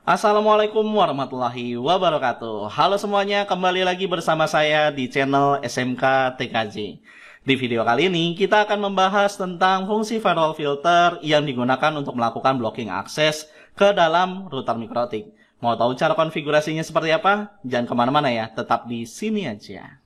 Assalamualaikum warahmatullahi wabarakatuh. Halo semuanya, kembali lagi bersama saya di channel SMK TKJ. Di video kali ini kita akan membahas tentang fungsi firewall filter yang digunakan untuk melakukan blocking akses ke dalam router mikrotik. Mau tahu cara konfigurasinya seperti apa? Jangan kemana-mana ya, tetap di sini aja.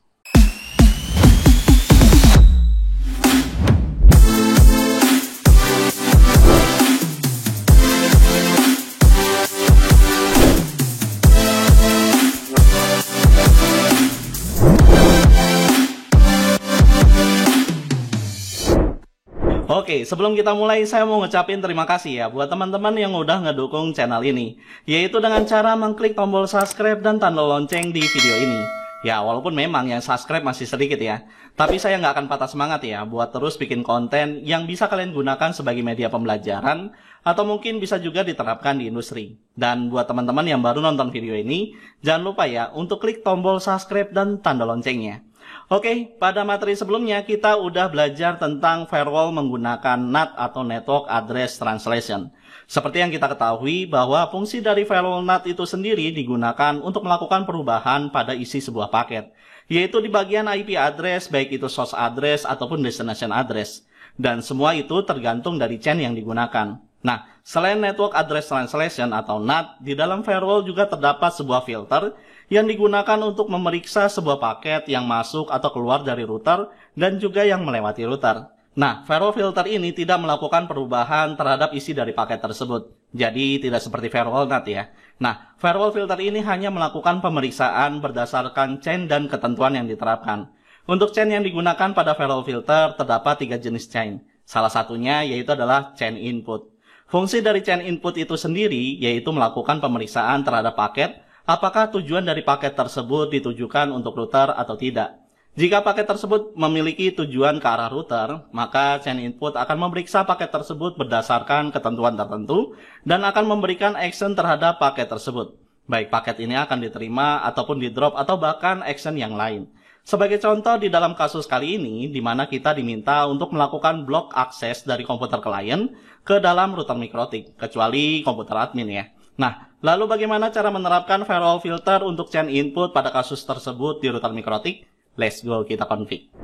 Oke, sebelum kita mulai, saya mau ngucapin terima kasih ya buat teman-teman yang udah ngedukung channel ini, yaitu dengan cara mengklik tombol subscribe dan tanda lonceng di video ini. Ya, walaupun memang yang subscribe masih sedikit ya, tapi saya nggak akan patah semangat ya buat terus bikin konten yang bisa kalian gunakan sebagai media pembelajaran, atau mungkin bisa juga diterapkan di industri. Dan buat teman-teman yang baru nonton video ini, jangan lupa ya untuk klik tombol subscribe dan tanda loncengnya. Oke, pada materi sebelumnya kita udah belajar tentang firewall menggunakan NAT atau Network Address Translation. Seperti yang kita ketahui bahwa fungsi dari firewall NAT itu sendiri digunakan untuk melakukan perubahan pada isi sebuah paket, yaitu di bagian IP address, baik itu source address ataupun destination address. Dan semua itu tergantung dari chain yang digunakan. Nah, selain Network Address Translation atau NAT, di dalam firewall juga terdapat sebuah filter yang digunakan untuk memeriksa sebuah paket yang masuk atau keluar dari router dan juga yang melewati router. Nah, firewall filter ini tidak melakukan perubahan terhadap isi dari paket tersebut. Jadi, tidak seperti firewall NAT ya. Nah, firewall filter ini hanya melakukan pemeriksaan berdasarkan chain dan ketentuan yang diterapkan. Untuk chain yang digunakan pada firewall filter terdapat 3 jenis chain. Salah satunya yaitu adalah chain input. Fungsi dari chain input itu sendiri yaitu melakukan pemeriksaan terhadap paket, apakah tujuan dari paket tersebut ditujukan untuk router atau tidak. Jika paket tersebut memiliki tujuan ke arah router, maka chain input akan memeriksa paket tersebut berdasarkan ketentuan tertentu dan akan memberikan action terhadap paket tersebut. Baik paket ini akan diterima ataupun di drop atau bahkan action yang lain. Sebagai contoh di dalam kasus kali ini, di mana kita diminta untuk melakukan block akses dari komputer klien ke dalam router mikrotik, kecuali komputer admin ya. Nah, lalu bagaimana cara menerapkan firewall filter untuk chain input pada kasus tersebut di router mikrotik? Let's go, kita config.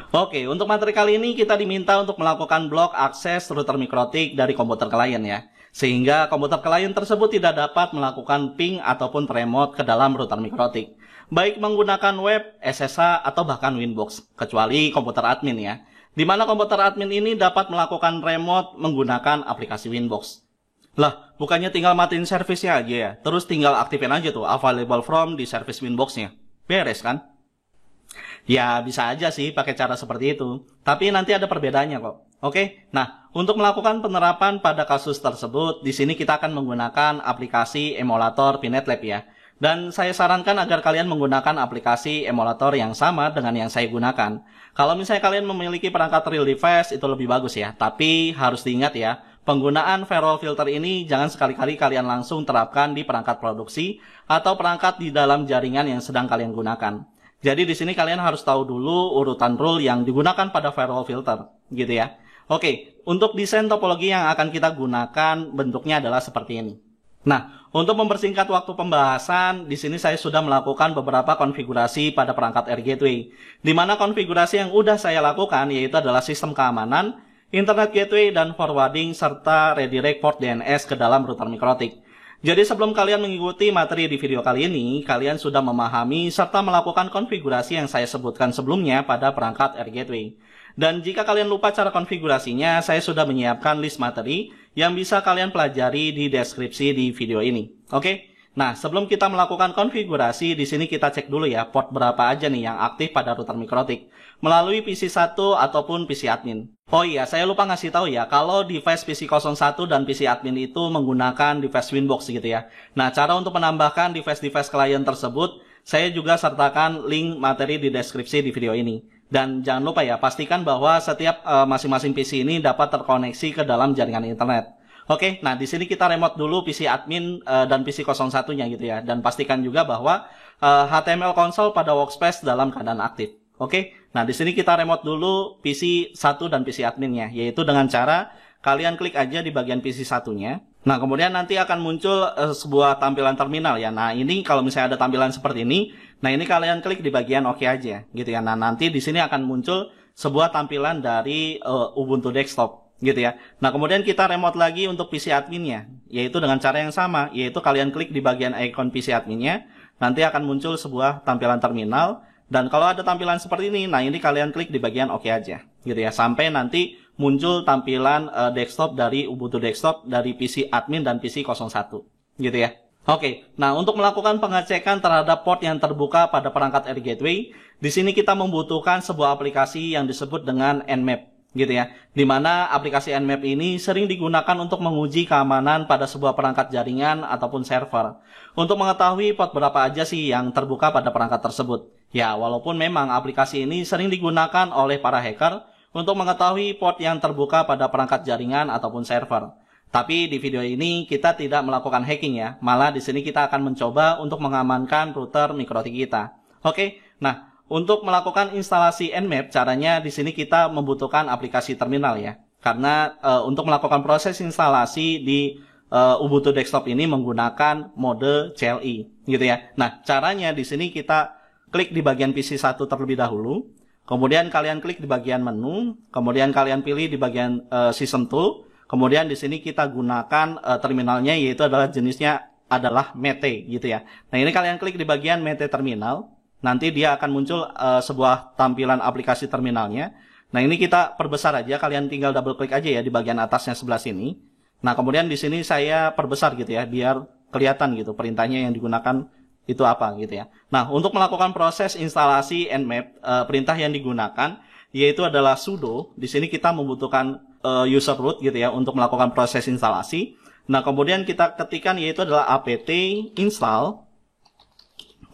Oke, untuk materi kali ini kita diminta untuk melakukan block akses router mikrotik dari komputer klien ya. Sehingga komputer klien tersebut tidak dapat melakukan ping ataupun remote ke dalam router mikrotik. Baik menggunakan web, SSH, atau bahkan Winbox, kecuali komputer admin ya. Di mana komputer admin ini dapat melakukan remote menggunakan aplikasi Winbox. Lah, bukannya tinggal matiin servisnya aja ya, terus tinggal aktifin aja tuh available from di service Winbox-nya. Beres kan? Ya, bisa aja sih pakai cara seperti itu, tapi nanti ada perbedaannya kok. Oke, nah untuk melakukan penerapan pada kasus tersebut, di sini kita akan menggunakan aplikasi emulator PNetLab ya. Dan saya sarankan agar kalian menggunakan aplikasi emulator yang sama dengan yang saya gunakan. Kalau misalnya kalian memiliki perangkat real device, itu lebih bagus ya. Tapi harus diingat ya, penggunaan firewall filter ini jangan sekali-kali kalian langsung terapkan di perangkat produksi atau perangkat di dalam jaringan yang sedang kalian gunakan. Jadi di sini kalian harus tahu dulu urutan rule yang digunakan pada firewall filter, gitu ya. Oke, untuk desain topologi yang akan kita gunakan bentuknya adalah seperti ini. Nah, untuk mempersingkat waktu pembahasan, di sini saya sudah melakukan beberapa konfigurasi pada perangkat Air Gateway. Di mana konfigurasi yang sudah saya lakukan yaitu adalah sistem keamanan, internet gateway, dan forwarding, serta redirect port DNS ke dalam router mikrotik. Jadi sebelum kalian mengikuti materi di video kali ini, kalian sudah memahami serta melakukan konfigurasi yang saya sebutkan sebelumnya pada perangkat Air Gateway. Dan jika kalian lupa cara konfigurasinya, saya sudah menyiapkan list materi yang bisa kalian pelajari di deskripsi di video ini. Oke? Nah, sebelum kita melakukan konfigurasi, di sini kita cek dulu ya port berapa aja nih yang aktif pada router mikrotik melalui PC 1 ataupun PC admin. Oh iya, saya lupa ngasih tahu ya, kalau device PC 01 dan PC admin itu menggunakan device Winbox gitu ya. Nah, cara untuk menambahkan device-device klien tersebut, saya juga sertakan link materi di deskripsi di video ini. Dan jangan lupa ya, pastikan bahwa setiap masing-masing PC ini dapat terkoneksi ke dalam jaringan internet. Oke, nah di sini kita remote dulu PC admin dan PC 01-nya gitu ya. Dan pastikan juga bahwa HTML console pada workspace dalam keadaan aktif. Oke, nah di sini kita remote dulu PC 1 dan PC adminnya, yaitu dengan cara kalian klik aja di bagian PC 1-nya. Nah, kemudian nanti akan muncul sebuah tampilan terminal ya. Nah, ini kalau misalnya ada tampilan seperti ini, nah ini kalian klik di bagian oke aja gitu ya. Nah, nanti di sini akan muncul sebuah tampilan dari Ubuntu desktop gitu ya. Nah, kemudian kita remote lagi untuk PC adminnya, yaitu dengan cara yang sama, yaitu kalian klik di bagian icon PC adminnya, nanti akan muncul sebuah tampilan terminal. Dan kalau ada tampilan seperti ini, nah ini kalian klik di bagian oke aja gitu ya, sampai nanti muncul tampilan desktop dari Ubuntu desktop dari PC admin dan PC 01 gitu ya. Oke, nah untuk melakukan pengecekan terhadap port yang terbuka pada perangkat Air Gateway, di sini kita membutuhkan sebuah aplikasi yang disebut dengan Nmap gitu ya. Dimana aplikasi Nmap ini sering digunakan untuk menguji keamanan pada sebuah perangkat jaringan ataupun server. Untuk mengetahui port berapa aja sih yang terbuka pada perangkat tersebut. Ya, walaupun memang aplikasi ini sering digunakan oleh para hacker untuk mengetahui port yang terbuka pada perangkat jaringan ataupun server. Tapi di video ini kita tidak melakukan hacking ya, malah di sini kita akan mencoba untuk mengamankan router MikroTik kita. Oke, nah untuk melakukan instalasi Nmap, caranya di sini kita membutuhkan aplikasi terminal ya, karena untuk melakukan proses instalasi di Ubuntu desktop ini menggunakan mode CLI gitu ya. Nah caranya di sini kita klik di bagian PC 1 terlebih dahulu, kemudian kalian klik di bagian menu, kemudian kalian pilih di bagian System Tool, kemudian di sini kita gunakan terminalnya, yaitu adalah jenisnya adalah Mete gitu ya. Nah ini kalian klik di bagian Mete Terminal, nanti dia akan muncul sebuah tampilan aplikasi terminalnya. Nah ini kita perbesar aja, kalian tinggal double klik aja ya di bagian atasnya sebelah sini. Nah kemudian di sini saya perbesar gitu ya, biar kelihatan gitu perintahnya yang digunakan itu apa gitu ya. Nah, untuk melakukan proses instalasi Nmap, perintah yang digunakan yaitu adalah sudo. Di sini kita membutuhkan user root gitu ya untuk melakukan proses instalasi. Nah, kemudian kita ketikkan yaitu adalah apt install.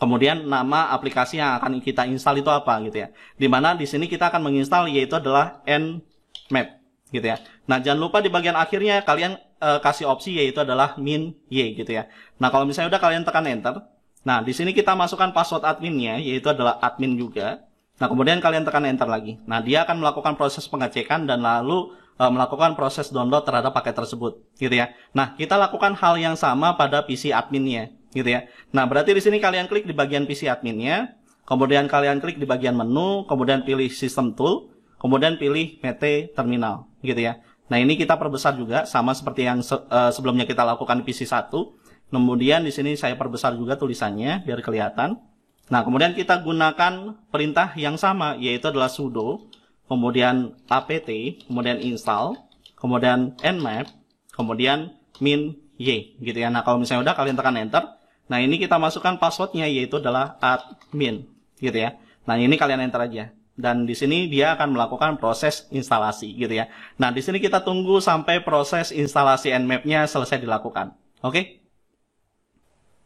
Kemudian nama aplikasi yang akan kita install itu apa gitu ya. Dimana di sini kita akan menginstal yaitu adalah Nmap gitu ya. Nah, jangan lupa di bagian akhirnya kalian kasih opsi yaitu adalah -y gitu ya. Nah, kalau misalnya udah kalian tekan enter. Nah, di sini kita masukkan password adminnya, yaitu adalah admin juga. Nah, kemudian kalian tekan enter lagi. Nah, dia akan melakukan proses pengecekan dan lalu melakukan proses download terhadap paket tersebut, gitu ya. Nah, kita lakukan hal yang sama pada PC adminnya, gitu ya. Nah, berarti di sini kalian klik di bagian PC adminnya, kemudian kalian klik di bagian menu, kemudian pilih System Tool, kemudian pilih Mete Terminal, gitu ya. Nah, ini kita perbesar juga, sama seperti yang sebelumnya kita lakukan di PC 1. Kemudian di sini saya perbesar juga tulisannya biar kelihatan. Nah, kemudian kita gunakan perintah yang sama yaitu adalah sudo, kemudian apt, kemudian install, kemudian nmap, kemudian -y gitu ya. Nah, kalau misalnya udah kalian tekan enter. Nah, ini kita masukkan passwordnya yaitu adalah admin gitu ya. Nah, ini kalian enter aja. Dan di sini dia akan melakukan proses instalasi gitu ya. Nah, di sini kita tunggu sampai proses instalasi Nmap-nya selesai dilakukan. Oke?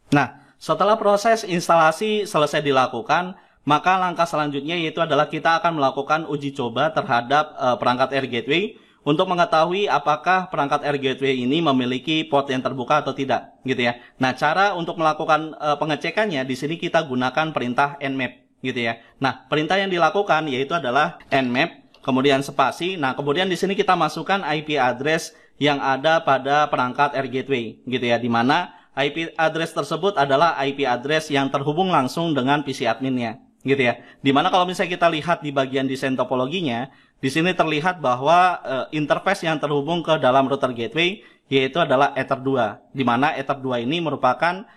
Nah, setelah proses instalasi selesai dilakukan, maka langkah selanjutnya yaitu adalah kita akan melakukan uji coba terhadap perangkat Air Gateway untuk mengetahui apakah perangkat Air Gateway ini memiliki port yang terbuka atau tidak, gitu ya. Nah, cara untuk melakukan pengecekannya di sini kita gunakan perintah nmap, gitu ya. Nah, perintah yang dilakukan yaitu adalah nmap, kemudian spasi. Nah, kemudian di sini kita masukkan IP address yang ada pada perangkat Air Gateway, gitu ya, di mana IP address tersebut adalah IP address yang terhubung langsung dengan PC adminnya, gitu ya. Dimana kalau misalnya kita lihat di bagian desain topologinya, di sini terlihat bahwa interface yang terhubung ke dalam router gateway yaitu adalah Ether 2, di mana Ether 2 ini merupakan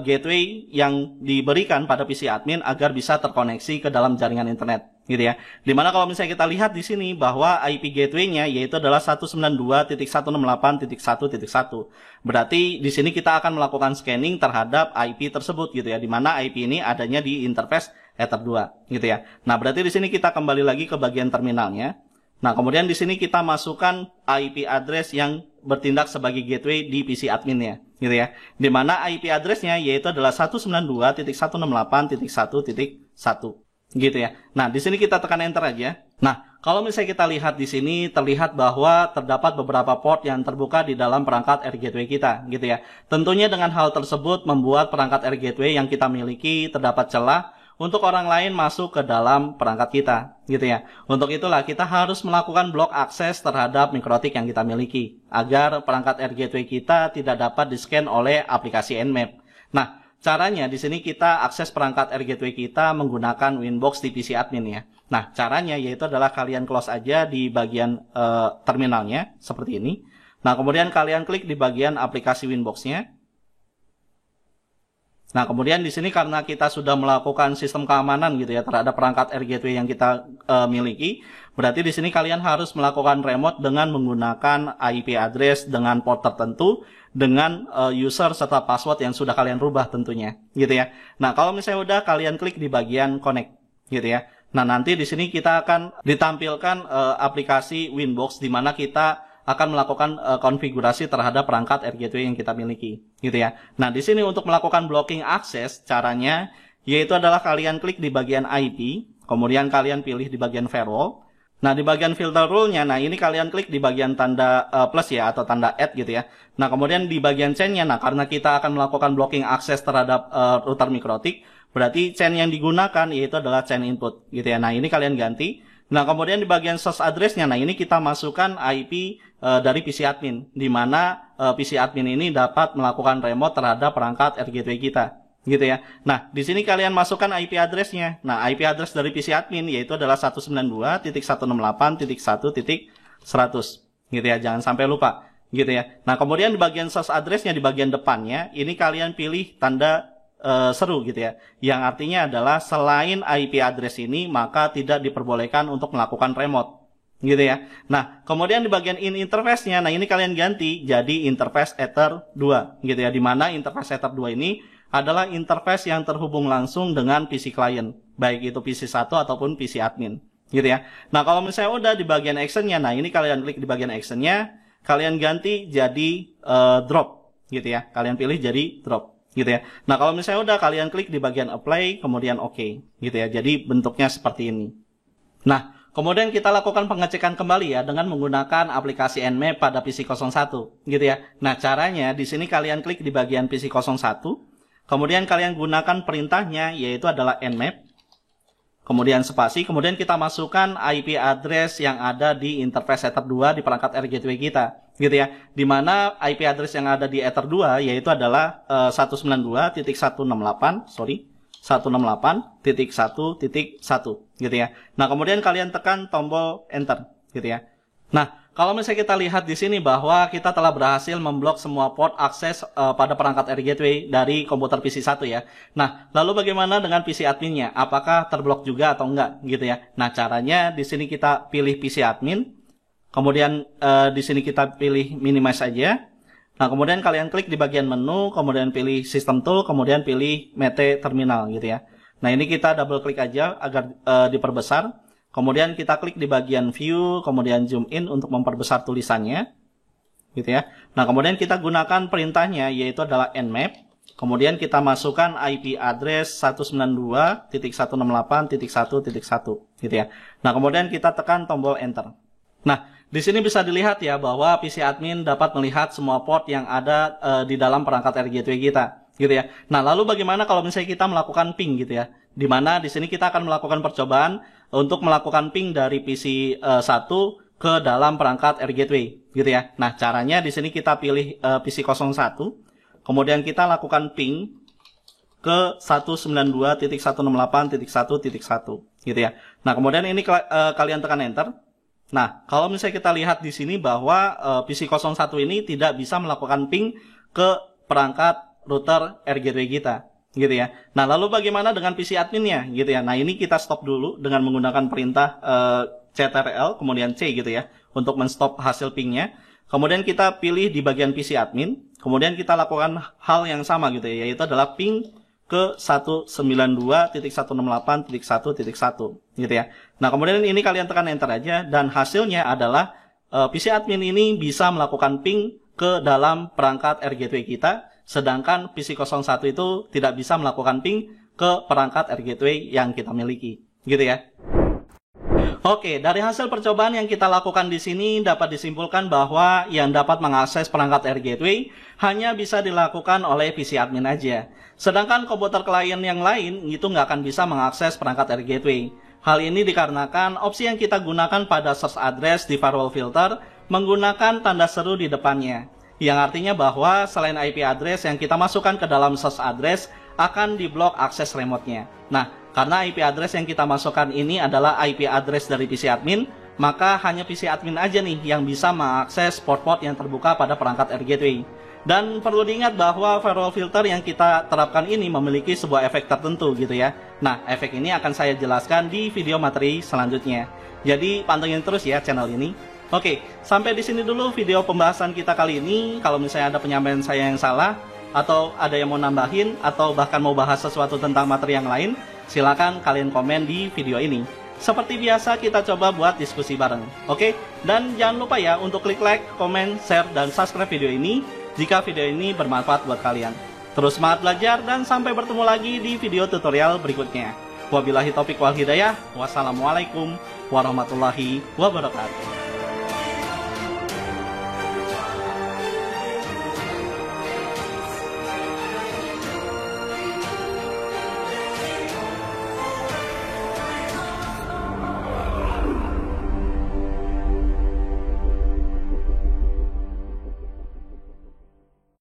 gateway yang diberikan pada PC admin agar bisa terkoneksi ke dalam jaringan internet, gitu ya. Dimana kalau misalnya kita lihat di sini bahwa IP gateway-nya yaitu adalah 192.168.1.1. Berarti di sini kita akan melakukan scanning terhadap IP tersebut, gitu ya. Dimana IP ini adanya di interface Ether 2, gitu ya. Nah, berarti di sini kita kembali lagi ke bagian terminalnya. Nah, kemudian di sini kita masukkan IP address yang bertindak sebagai gateway di PC adminnya, gitu ya. Di mana IP address-nya yaitu adalah 192.168.1.1, gitu ya. Nah, di sini kita tekan enter aja. Nah, kalau misalnya kita lihat di sini terlihat bahwa terdapat beberapa port yang terbuka di dalam perangkat Air Gateway kita, gitu ya. Tentunya dengan hal tersebut membuat perangkat Air Gateway yang kita miliki terdapat celah untuk orang lain masuk ke dalam perangkat kita, gitu ya. Untuk itulah kita harus melakukan blok akses terhadap mikrotik yang kita miliki, agar perangkat Air Gateway kita tidak dapat di-scan oleh aplikasi Nmap. Nah, caranya di sini kita akses perangkat Air Gateway kita menggunakan Winbox di PC admin ya. Nah, caranya yaitu adalah kalian close aja di bagian terminalnya, seperti ini. Nah, kemudian kalian klik di bagian aplikasi Winbox-nya. Nah, kemudian di sini karena kita sudah melakukan sistem keamanan gitu ya terhadap perangkat Air Gateway yang kita miliki, berarti di sini kalian harus melakukan remote dengan menggunakan IP address dengan port tertentu dengan user serta password yang sudah kalian rubah tentunya, gitu ya. Nah, kalau misalnya udah kalian klik di bagian connect, gitu ya. Nah, nanti di sini kita akan ditampilkan aplikasi Winbox di mana kita akan melakukan konfigurasi terhadap perangkat Air Gateway yang kita miliki, gitu ya. Nah, di sini untuk melakukan blocking akses, caranya yaitu adalah kalian klik di bagian IP, kemudian kalian pilih di bagian firewall. Nah, di bagian filter rule-nya, nah ini kalian klik di bagian tanda plus ya, atau tanda add gitu ya. Nah, kemudian di bagian chain-nya, nah karena kita akan melakukan blocking akses terhadap router mikrotik, berarti chain yang digunakan yaitu adalah chain input, gitu ya. Nah, ini kalian ganti. Nah, kemudian di bagian source address-nya, nah ini kita masukkan IP dari PC admin, di mana PC admin ini dapat melakukan remote terhadap perangkat Air Gateway kita, gitu ya. Nah, di sini kalian masukkan IP address-nya. Nah, IP address dari PC admin yaitu adalah 192.168.1.100, gitu ya. Jangan sampai lupa, gitu ya. Nah, kemudian di bagian source address-nya di bagian depannya, ini kalian pilih tanda seru gitu ya, yang artinya adalah selain IP address ini maka tidak diperbolehkan untuk melakukan remote, gitu ya. Nah, kemudian di bagian interface-nya, nah ini kalian ganti jadi interface Ether 2, gitu ya, dimana interface Ether 2 ini adalah interface yang terhubung langsung dengan PC client, baik itu PC 1 ataupun PC admin, gitu ya. Nah, kalau misalnya udah di bagian action-nya, nah ini kalian klik di bagian action-nya, kalian ganti jadi drop, gitu ya, kalian pilih jadi drop, gitu ya. Nah, kalau misalnya udah kalian klik di bagian apply, kemudian OK, gitu ya. Jadi bentuknya seperti ini. Nah, kemudian kita lakukan pengecekan kembali ya dengan menggunakan aplikasi Nmap pada PC 01, gitu ya. Nah, caranya di sini kalian klik di bagian PC 01, kemudian kalian gunakan perintahnya yaitu adalah Nmap, kemudian spasi, kemudian kita masukkan IP address yang ada di interface Ether 2 di perangkat Air Gateway kita, gitu ya. Di mana IP address yang ada di Ether 2 yaitu adalah 192.168.1.1.1, gitu ya. Nah, kemudian kalian tekan tombol enter, gitu ya. Nah, kalau misalnya kita lihat di sini bahwa kita telah berhasil memblok semua port akses pada perangkat Air Gateway dari komputer PC 1 ya. Nah, lalu bagaimana dengan PC adminnya? Apakah terblok juga atau enggak, gitu ya? Nah, caranya di sini kita pilih PC admin, kemudian di sini kita pilih minimize aja. Nah, kemudian kalian klik di bagian menu, kemudian pilih system tool, kemudian pilih mete terminal, gitu ya. Nah, ini kita double klik aja agar diperbesar. Kemudian kita klik di bagian view, kemudian zoom in untuk memperbesar tulisannya, gitu ya. Nah, kemudian kita gunakan perintahnya yaitu adalah nmap. Kemudian kita masukkan IP address 192.168.1.1, gitu ya. Nah, kemudian kita tekan tombol enter. Nah, di sini bisa dilihat ya bahwa PC admin dapat melihat semua port yang ada di dalam perangkat Air Gateway kita, gitu ya. Nah, lalu bagaimana kalau misalnya kita melakukan ping, gitu ya. Di mana di sini kita akan melakukan percobaan untuk melakukan ping dari PC 1 ke dalam perangkat Air Gateway, gitu ya. Nah, caranya di sini kita pilih PC 01, kemudian kita lakukan ping ke 192.168.1.1, gitu ya. Nah, kemudian ini kalian tekan enter. Nah, kalau misalnya kita lihat di sini bahwa PC 01 ini tidak bisa melakukan ping ke perangkat router Air Gateway kita, gitu ya. Nah, lalu bagaimana dengan PC adminnya, gitu ya. Nah, ini kita stop dulu dengan menggunakan perintah ctrl kemudian C, gitu ya, untuk menstop hasil pingnya. Kemudian kita pilih di bagian PC admin, kemudian kita lakukan hal yang sama, gitu ya, yaitu adalah ping ke 192.168.1.1, gitu ya. Nah, kemudian ini kalian tekan enter aja, dan hasilnya adalah PC admin ini bisa melakukan ping ke dalam perangkat Air Gateway kita, sedangkan PC 01 itu tidak bisa melakukan ping ke perangkat Air Gateway yang kita miliki, gitu ya. Oke, dari hasil percobaan yang kita lakukan di sini dapat disimpulkan bahwa yang dapat mengakses perangkat Air Gateway hanya bisa dilakukan oleh PC admin aja. Sedangkan komputer klien yang lain itu nggak akan bisa mengakses perangkat Air Gateway. Hal ini dikarenakan opsi yang kita gunakan pada source address di firewall filter menggunakan tanda seru di depannya. Yang artinya bahwa selain IP address yang kita masukkan ke dalam source address akan diblok akses remote-nya. Nah, karena IP address yang kita masukkan ini adalah IP address dari PC admin, maka hanya PC admin aja nih yang bisa mengakses port-port yang terbuka pada perangkat Air Gateway. Dan perlu diingat bahwa firewall filter yang kita terapkan ini memiliki sebuah efek tertentu gitu ya. Nah, efek ini akan saya jelaskan di video materi selanjutnya. Jadi pantengin terus ya channel ini. Oke, sampai di sini dulu video pembahasan kita kali ini. Kalau misalnya ada penyampaian saya yang salah, atau ada yang mau nambahin, atau bahkan mau bahas sesuatu tentang materi yang lain, silakan kalian komen di video ini. Seperti biasa kita coba buat diskusi bareng. Oke, dan jangan lupa ya untuk klik like, komen, share, dan subscribe video ini jika video ini bermanfaat buat kalian. Terus semangat belajar dan sampai bertemu lagi di video tutorial berikutnya. Wabillahi taufiq wal hidayah. Wassalamualaikum warahmatullahi wabarakatuh.